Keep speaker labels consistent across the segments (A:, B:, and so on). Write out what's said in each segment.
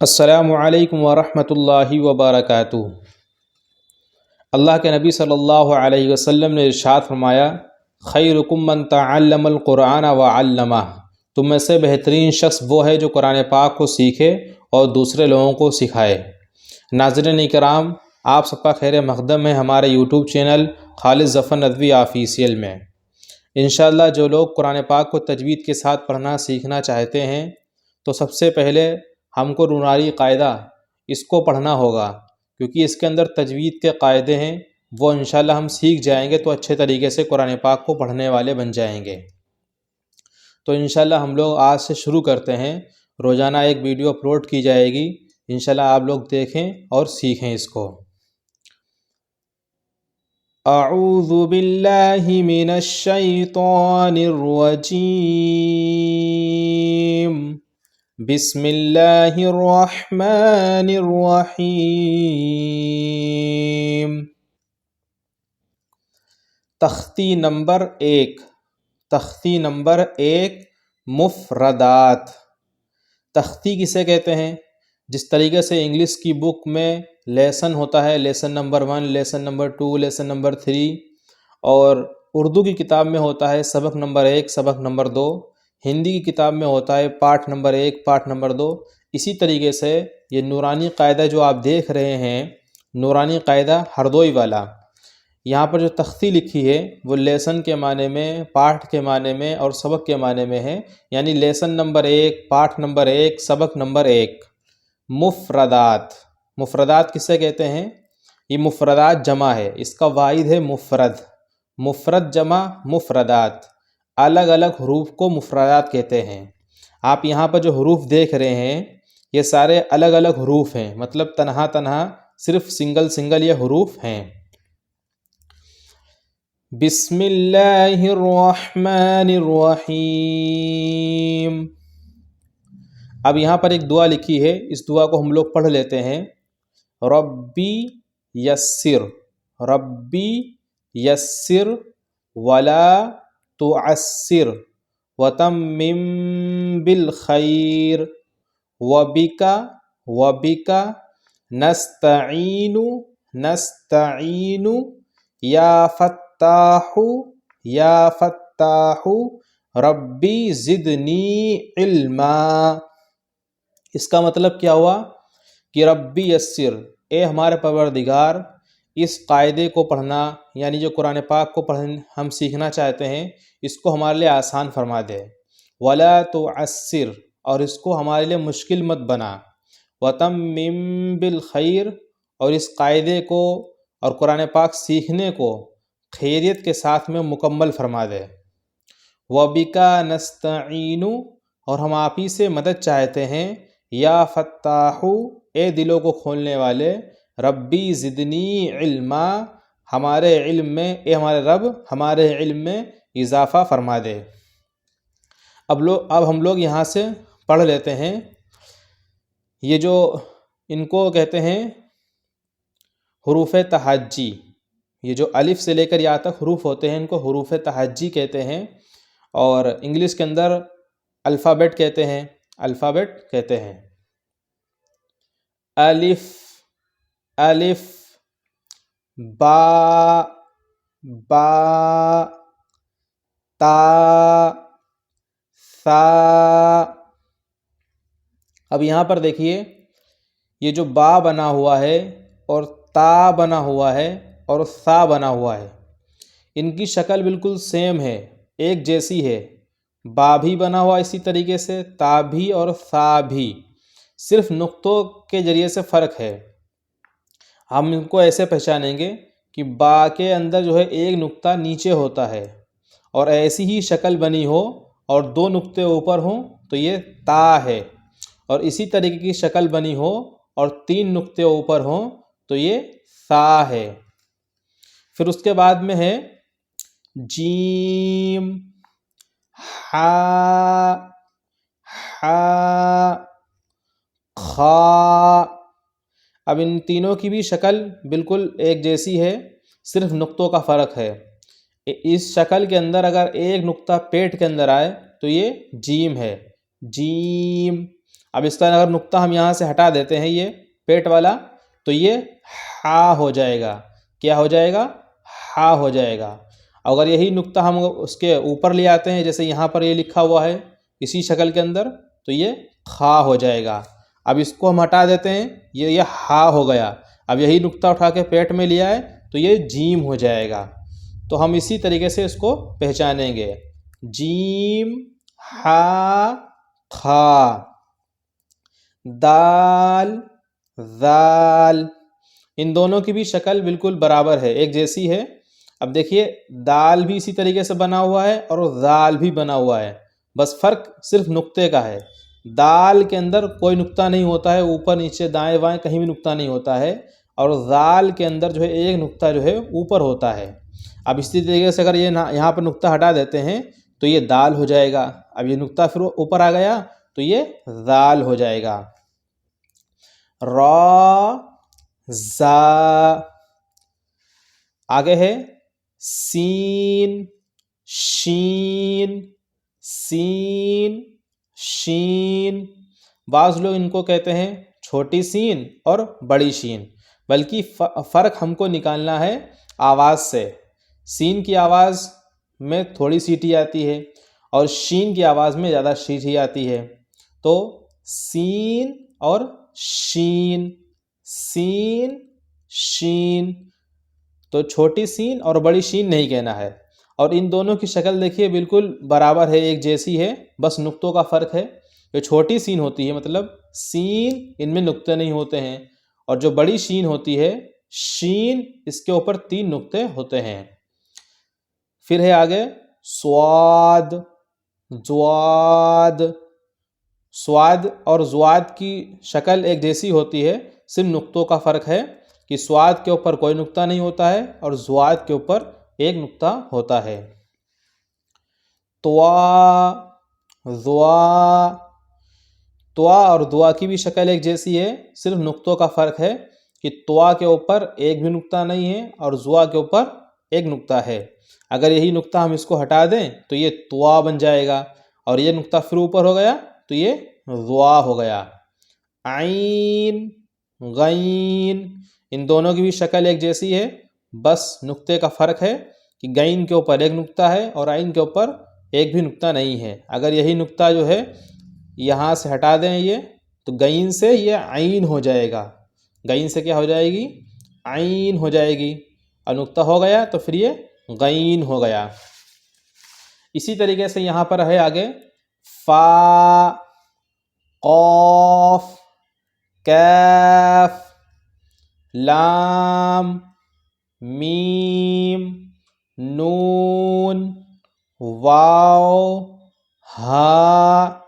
A: السلام علیکم ورحمۃ اللہ وبرکاتہ۔ اللہ کے نبی صلی اللہ علیہ وسلم نے ارشاد فرمایا، خیرکم من تعلم القرآن وعلمہ، تم میں سے بہترین شخص وہ ہے جو قرآن پاک کو سیکھے اور دوسرے لوگوں کو سکھائے۔ ناظرین کرام، آپ سب کا خیر مقدم ہے ہمارے یوٹیوب چینل خالد ظفر ندوی آفیشیل میں۔ انشاءاللہ جو لوگ قرآن پاک کو تجوید کے ساتھ پڑھنا سیکھنا چاہتے ہیں تو سب سے پہلے ہم کو نورانی قاعدہ اس کو پڑھنا ہوگا، کیونکہ اس کے اندر تجوید کے قاعدے ہیں، وہ انشاءاللہ ہم سیکھ جائیں گے تو اچھے طریقے سے قرآن پاک کو پڑھنے والے بن جائیں گے۔ تو انشاءاللہ ہم لوگ آج سے شروع کرتے ہیں، روزانہ ایک ویڈیو اپلوڈ کی جائے گی، انشاءاللہ آپ لوگ دیکھیں اور سیکھیں اس کو۔ اعوذ باللہ من الشیطان الرجیم، بسم اللہ الرحمن الرحیم۔ تختی نمبر 1 مفردات۔ تختی کسے کہتے ہیں؟ جس طریقے سے انگلش کی بک میں لیسن ہوتا ہے، lesson number 1، lesson number 2، lesson number 3، اور اردو کی کتاب میں ہوتا ہے سبق نمبر 1، سبق نمبر 2، ہندی کی کتاب میں ہوتا ہے پارٹ نمبر 1، پارٹ نمبر 2۔ اسی طریقے سے یہ نورانی قاعدہ جو آپ دیکھ رہے ہیں، نورانی قاعدہ ہردوئی والا، یہاں پر جو تختی لکھی ہے وہ لیسن کے معنی میں، پارٹ کے معنی میں اور سبق کے معنی میں ہے، یعنی لیسن نمبر 1، پارٹ نمبر 1، سبق نمبر 1۔ مفردات، مفردات کسے کہتے ہیں؟ یہ مفردات جمع ہے، اس کا واحد ہے مفرد، مفرد جمع مفردات، الگ الگ حروف کو مفردات کہتے ہیں۔ آپ یہاں پر جو حروف دیکھ رہے ہیں یہ سارے الگ الگ حروف ہیں، مطلب تنہا تنہا صرف سنگل یہ حروف ہیں۔ بسم اللہ الرحمن الرحیم۔ اب یہاں پر ایک دعا لکھی ہے، اس دعا کو ہم لوگ پڑھ لیتے ہیں۔ ربی یسر، ربی یسر ولا تعسر وتمم بالخیر وبک نستعین نستعین یا فتاح ربی زدنی علما۔ اس کا مطلب کیا ہوا کہ ربی یسر، اے ہمارے پروردگار، اس قاعدے کو پڑھنا، یعنی جو قرآن پاک کو ہم سیکھنا چاہتے ہیں، اس کو ہمارے لیے آسان فرما دے۔ ولا تعسر، اور اس کو ہمارے لیے مشکل مت بنا۔ وتمم بالخیر، اور اس قاعدے کو اور قرآن پاک سیکھنے کو خیریت کے ساتھ میں مکمل فرما دے۔ وبک نستعین، اور ہم آپ ہی سے مدد چاہتے ہیں۔ یا فتاح، اے دلوں کو کھولنے والے، ربی زدنی علما، ہمارے علم میں، اے ہمارے رب ہمارے علم میں اضافہ فرما دے۔ اب ہم لوگ یہاں سے پڑھ لیتے ہیں۔ یہ جو ان کو کہتے ہیں حروف تہجی، یہ جو الف سے لے کر یا تک حروف ہوتے ہیں ان کو حروف تہجی کہتے ہیں، اور انگلش کے اندر الفابیٹ کہتے ہیں، الفابیٹ کہتے ہیں۔ الف، الف، با، با، تا، ثا۔ اب یہاں پر دیکھیے، یہ جو با بنا ہوا ہے اور تا بنا ہوا ہے اور ثا بنا ہوا ہے، ان کی شکل بالکل سیم ہے، ایک جیسی ہے۔ با بھی بنا ہوا اسی طریقے سے، تا بھی اور ثا بھی، صرف نقطوں کے ذریعے سے فرق ہے۔ ہم ان کو ایسے پہچانیں گے کہ با کے اندر جو ہے ایک نقطہ نیچے ہوتا ہے، اور ایسی ہی شکل بنی ہو اور 2 نقطے اوپر ہوں تو یہ تا ہے، اور اسی طریقے کی شکل بنی ہو اور 3 نقطے اوپر ہوں تو یہ ثا ہے۔ پھر اس کے بعد میں ہے جیم، ہا، ہا، خا۔ اب ان تینوں کی بھی شکل بالکل ایک جیسی ہے، صرف نقطوں کا فرق ہے۔ اس شکل کے اندر اگر ایک نقطہ پیٹ کے اندر آئے تو یہ جیم ہے، جیم۔ اب اس کا اگر نقطہ ہم یہاں سے ہٹا دیتے ہیں یہ پیٹ والا تو یہ ہا ہو جائے گا. کیا ہو جائے گا؟ ہا ہو جائے گا. اگر یہی نقطہ ہم اس کے اوپر لے آتے ہیں جیسے یہاں پر یہ لکھا ہوا ہے اسی شکل کے اندر تو یہ خا ہو جائے گا. اب اس کو ہم ہٹا دیتے ہیں یہ ہا ہو گیا. اب یہی نقطہ اٹھا کے پیٹ میں لیا ہے تو یہ جیم ہو جائے گا. تو ہم اسی طریقے سے اس کو پہچانیں گے. جیم ہا کھا. دال ذال. ان دونوں کی بھی شکل بالکل برابر ہے، ایک جیسی ہے. اب دیکھیے دال بھی اسی طریقے سے بنا ہوا ہے اور ذال بھی بنا ہوا ہے، بس فرق صرف نقطے کا ہے. دال کے اندر کوئی نقطہ نہیں ہوتا ہے، اوپر نیچے دائیں بائیں کہیں بھی نقطہ نہیں ہوتا ہے، اور ذال کے اندر جو ہے ایک نقطہ جو ہے اوپر ہوتا ہے. اب اسی طریقے سے اگر یہ یہاں پہ نقطہ ہٹا دیتے ہیں تو یہ دال ہو جائے گا. اب یہ نقطہ پھر اوپر آ گیا تو یہ ذال ہو جائے گا. را زا. آگے ہے سین شین سین شین. بعض لوگ ان کو کہتے ہیں چھوٹی سین اور بڑی شین، بلکہ فرق ہم کو نکالنا ہے آواز سے. سین کی آواز میں تھوڑی سیٹی آتی ہے اور شین کی آواز میں زیادہ سیٹی آتی ہے. تو سین اور شین سین شین. تو چھوٹی سین اور بڑی شین نہیں کہنا ہے. اور ان دونوں کی شکل دیکھیے بالکل برابر ہے، ایک جیسی ہے، بس نقطوں کا فرق ہے. جو چھوٹی سین ہوتی ہے مطلب سین ان میں نقطے نہیں ہوتے ہیں، اور جو بڑی شین ہوتی ہے شین اس کے اوپر 3 نقطے ہوتے ہیں. پھر ہے آگے سواد زواد. سواد اور زواد کی شکل ایک جیسی ہوتی ہے، صرف نقطوں کا فرق ہے کہ سواد کے اوپر کوئی نقطہ نہیں ہوتا ہے اور زواد کے اوپر ایک نقطہ ہوتا ہے. توا زوا. توا اور دعا کی بھی شکل ایک جیسی ہے، صرف نقطوں کا فرق ہے کہ توا کے اوپر ایک بھی نقطہ نہیں ہے اور زوا کے اوپر ایک نقطہ ہے. اگر یہی نقطہ ہم اس کو ہٹا دیں تو یہ توا بن جائے گا، اور یہ نقطہ پھر اوپر ہو گیا تو یہ زوا ہو گیا. عین غین. ان دونوں کی بھی شکل ایک جیسی ہے، بس نقطے کا فرق ہے کہ غین کے اوپر ایک نقطہ ہے اور عین کے اوپر ایک بھی نقطہ نہیں ہے. اگر یہی نقطہ جو ہے یہاں سے ہٹا دیں یہ تو غین سے یہ عین ہو جائے گا. غین سے کیا ہو جائے گی؟ عین ہو جائے گی، اور نقطہ ہو گیا تو پھر یہ غین ہو گیا. اسی طریقے سے یہاں پر ہے آگے فا قاف کاف لام میم نون واو ہا.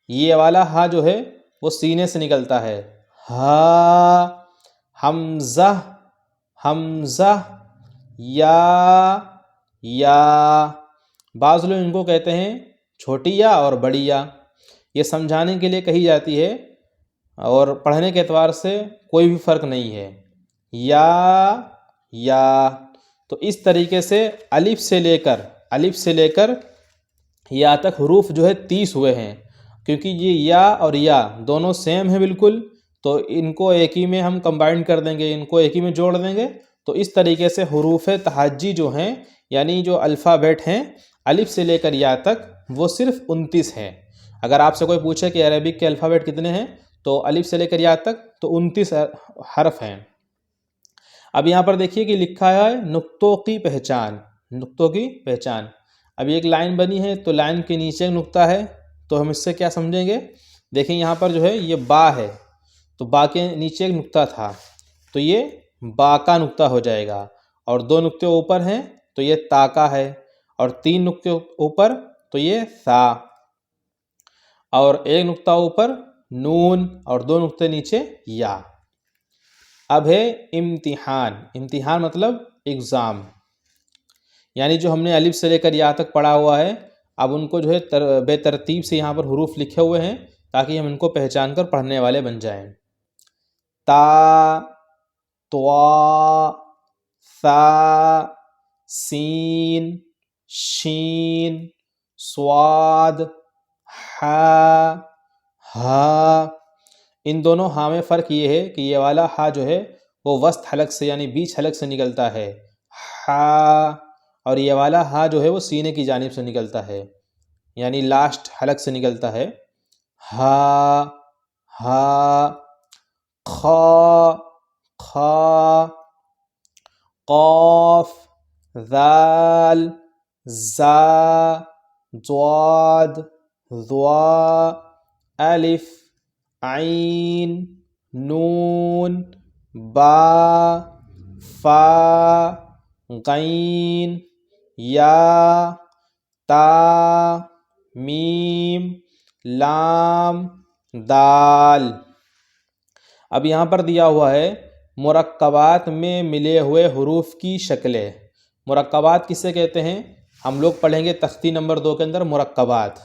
A: یہ والا ہا جو ہے وہ سینے سے نکلتا ہے. ہا. حمزہ حمزہ یا. بعض لوگ ان کو کہتے ہیں چھوٹی یا اور بڑی یا. یہ سمجھانے کے لیے کہی جاتی ہے اور پڑھنے کے اعتبار سے کوئی بھی فرق نہیں ہے. یا. تو اس طریقے سے الف سے لے کر یا تک حروف جو ہے 30 ہوئے ہیں. کیونکہ یہ یا اور یا دونوں سیم ہیں بالکل، تو ان کو ایک ہی میں ہم کمبائن کر دیں گے، ان کو ایک ہی میں جوڑ دیں گے. تو اس طریقے سے حروف تہجی جو ہیں یعنی جو الفابیٹ ہیں الف سے لے کر یا تک وہ صرف 29 ہیں. اگر آپ سے کوئی پوچھے کہ عربک کے الفابیٹ کتنے ہیں تو الف سے لے کر یا تک تو 29 حرف ہیں. اب یہاں پر دیکھیے کہ لکھا ہے نقطوں کی پہچان. نقطوں کی پہچان. اب ایک لائن بنی ہے تو لائن کے نیچے ایک نقطہ ہے، تو ہم اس سے کیا سمجھیں گے؟ دیکھیں یہاں پر جو ہے یہ با ہے تو با کے نیچے ایک نقطہ تھا تو یہ با کا نقطہ ہو جائے گا، اور 2 نقطے اوپر ہیں تو یہ تا کا ہے، اور 3 نقطے اوپر تو یہ سا، اور ایک نقطہ اوپر نون، اور 2 نقطے نیچے یا. اب ہے امتحان. امتحان مطلب ایگزام، یعنی جو ہم نے الف سے لے کر یا تک پڑھا ہوا ہے اب ان کو جو ہے بے ترتیب سے یہاں پر حروف لکھے ہوئے ہیں تاکہ ہم ان کو پہچان کر پڑھنے والے بن جائیں. تا طوا ثا سین شین صاد حا ہا. ان دونوں ہاں میں فرق یہ ہے کہ یہ والا ہا جو ہے وہ وسط حلق سے یعنی بیچ حلق سے نکلتا ہے ہا، اور یہ والا ہا جو ہے وہ سینے کی جانب سے نکلتا ہے یعنی لاسٹ حلق سے نکلتا ہے ہا ہا. خا خا، قاف ذال زا ضاد ضا، الف عین نون با فا غین یا تا میم لام دال. اب یہاں پر دیا ہوا ہے مرکبات میں ملے ہوئے حروف کی شکلیں. مرکبات کسے کہتے ہیں؟ ہم لوگ پڑھیں گے تختی نمبر 2 کے اندر مرکبات.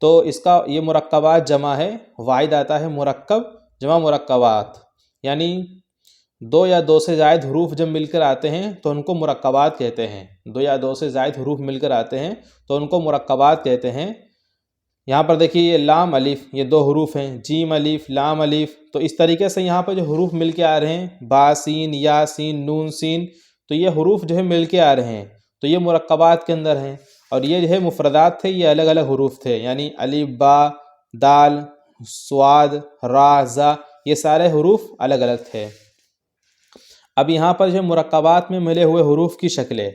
A: تو اس کا یہ مرکبات جمع ہے، واحد آتا ہے مرکب جمع مرکبات، یعنی 2 یا 2 سے زائد حروف جب مل کر آتے ہیں تو ان کو مرکبات کہتے ہیں. 2 یا 2 سے زائد حروف مل کر آتے ہیں تو ان کو مرکبات کہتے ہیں. یہاں پر دیکھیے یہ لام الف، یہ 2 حروف ہیں، جیم الف لام الف. تو اس طریقے سے یہاں پر جو حروف مل کے آ رہے ہیں با سین یا سین نون سین، تو یہ حروف جو ہے مل کے آ رہے ہیں تو یہ مرکبات کے اندر ہیں. اور یہ جو ہے مفردات تھے، یہ الگ الگ حروف تھے، یعنی الف با دال صاد را زا، یہ سارے حروف الگ الگ تھے. اب یہاں پر جو مرکبات میں ملے ہوئے حروف کی شکلیں،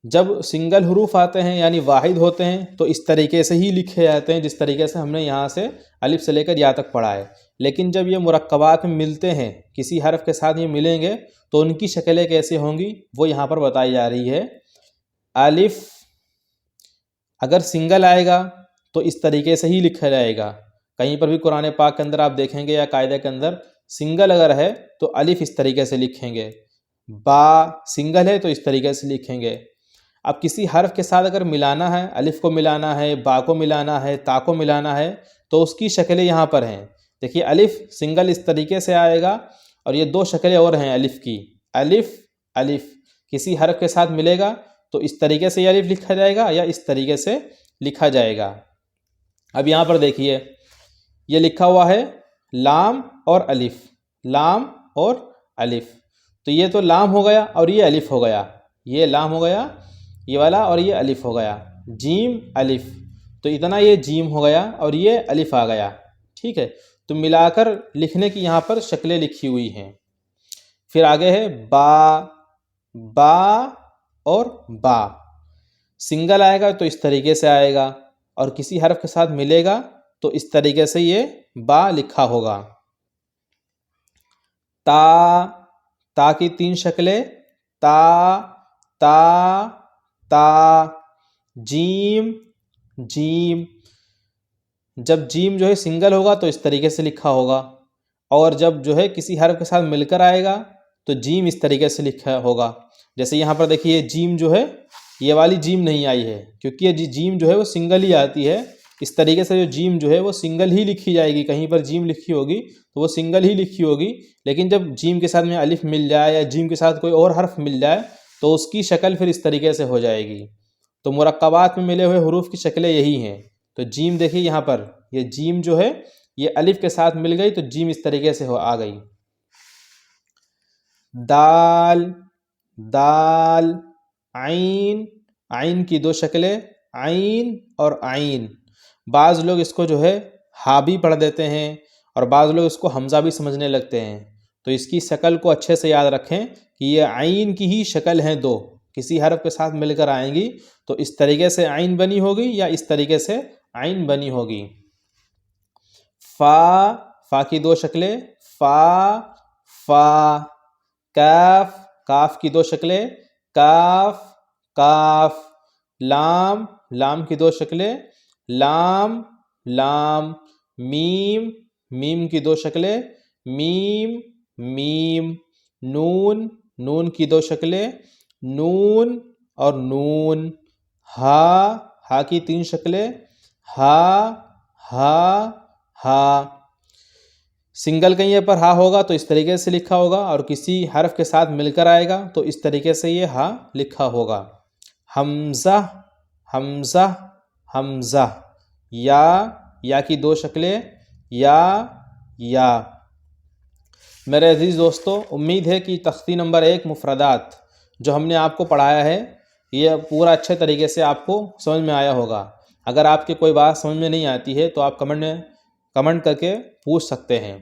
A: جب سنگل حروف آتے ہیں یعنی واحد ہوتے ہیں تو اس طریقے سے ہی لکھے جاتے ہیں جس طریقے سے ہم نے یہاں سے الف سے لے کر یا تک پڑھا ہے. لیکن جب یہ مرکبات میں ملتے ہیں، کسی حرف کے ساتھ یہ ملیں گے تو ان کی شکلیں کیسے ہوں گی وہ یہاں پر بتائی جا رہی ہے. الف اگر سنگل آئے گا تو اس طریقے سے ہی لکھا جائے گا. کہیں پر بھی قرآن پاک کے اندر آپ دیکھیں گے یا قاعدے کے اندر سنگل اگر ہے تو الف اس طریقے سے لکھیں گے، با سنگل ہے تو اس طریقے سے لکھیں گے. اب کسی حرف کے ساتھ اگر ملانا ہے، الف کو ملانا ہے، با کو ملانا ہے، تا کو ملانا ہے، تو اس کی شکلیں یہاں پر ہیں. دیکھیے الف سنگل اس طریقے سے آئے گا، اور یہ 2 شکلیں اور ہیں الف کی. الف الف کسی حرف کے ساتھ ملے گا تو اس طریقے سے یہ الف لکھا جائے گا یا اس طریقے سے لکھا جائے گا. اب یہاں پر دیکھیے یہ لکھا ہوا ہے لام اور الف، لام اور الف. تو یہ تو لام ہو گیا اور یہ الف ہو گیا، یہ لام ہو گیا یہ والا اور یہ الف ہو گیا. جیم الف، تو اتنا یہ جیم ہو گیا اور یہ الف آ گیا. ٹھیک ہے، تو ملا کر لکھنے کی یہاں پر شکلیں لکھی ہوئی ہیں. پھر آگے ہے با با اور با. سنگل آئے گا تو اس طریقے سے آئے گا، اور کسی حرف کے ساتھ ملے گا تو اس طریقے سے یہ با لکھا ہوگا. تا تا کی 3 شکلیں، تا تا تا. جیم جیم، جب جیم جو ہے سنگل ہوگا تو اس طریقے سے لکھا ہوگا، اور جب جو ہے کسی حرف کے ساتھ مل کر آئے گا تو جیم اس طریقے سے لکھا ہوگا. جیسے یہاں پر دیکھیے جیم جو ہے یہ والی جیم نہیں آئی ہے کیونکہ یہ جیم جو ہے وہ سنگل ہی آتی ہے. اس طریقے سے جو جیم جو ہے وہ سنگل ہی لکھی جائے گی. کہیں پر جیم لکھی ہوگی تو وہ سنگل ہی لکھی ہوگی، لیکن جب جیم کے ساتھ میں الف مل جائے یا جیم کے ساتھ کوئی اور حرف مل جائے تو اس کی شکل پھر اس طریقے سے ہو جائے گی. تو مرکبات میں ملے ہوئے حروف کی شکلیں یہی ہیں. تو جیم دیکھیے یہاں پر یہ جیم جو ہے یہ الف کے ساتھ مل گئی تو جیم اس طریقے سے آ گئی. دال دال. عین عین کی 2 شکلیں، عین اور عین. بعض لوگ اس کو جو ہے ہا بھی پڑھ دیتے ہیں اور بعض لوگ اس کو حمزہ بھی سمجھنے لگتے ہیں. تو اس کی شکل کو اچھے سے یاد رکھیں کہ یہ عین کی ہی شکل ہیں 2، کسی حرف کے ساتھ مل کر آئیں گی تو اس طریقے سے عین بنی ہوگی یا اس طریقے سے عین بنی ہوگی. فا فا کی 2 شکلیں، فا فا. کاف کاف کی 2 شکلیں، کاف کاف. لام لام کی 2 شکلیں، لام لام. میم میم کی 2 شکلیں، میم میم. نون نون کی 2 شکلیں، نون اور نون. ہا ہا کی 3 شکلیں، ہا ہا ہا. سنگل کہیں پر ہا ہوگا تو اس طریقے سے لکھا ہوگا، اور کسی حرف کے ساتھ مل کر آئے گا تو اس طریقے سے یہ ہا لکھا ہوگا. حمزہ حمزہ حمزہ. یا کی 2 شکلیں، یا میرے عزیز دوستو، امید ہے کہ تختی نمبر 1 مفردات جو ہم نے آپ کو پڑھایا ہے یہ پورا اچھے طریقے سے آپ کو سمجھ میں آیا ہوگا۔ اگر آپ کی کوئی بات سمجھ میں نہیں آتی ہے تو آپ کمنٹ کر کے پوچھ سکتے ہیں۔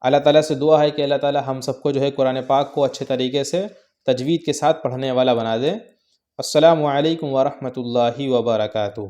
A: اللہ تعالیٰ سے دعا ہے کہ اللہ تعالیٰ ہم سب کو جو ہے قرآن پاک کو اچھے طریقے سے تجوید کے ساتھ پڑھنے والا بنا دے۔ السلام علیکم ورحمۃ اللہ وبرکاتہ۔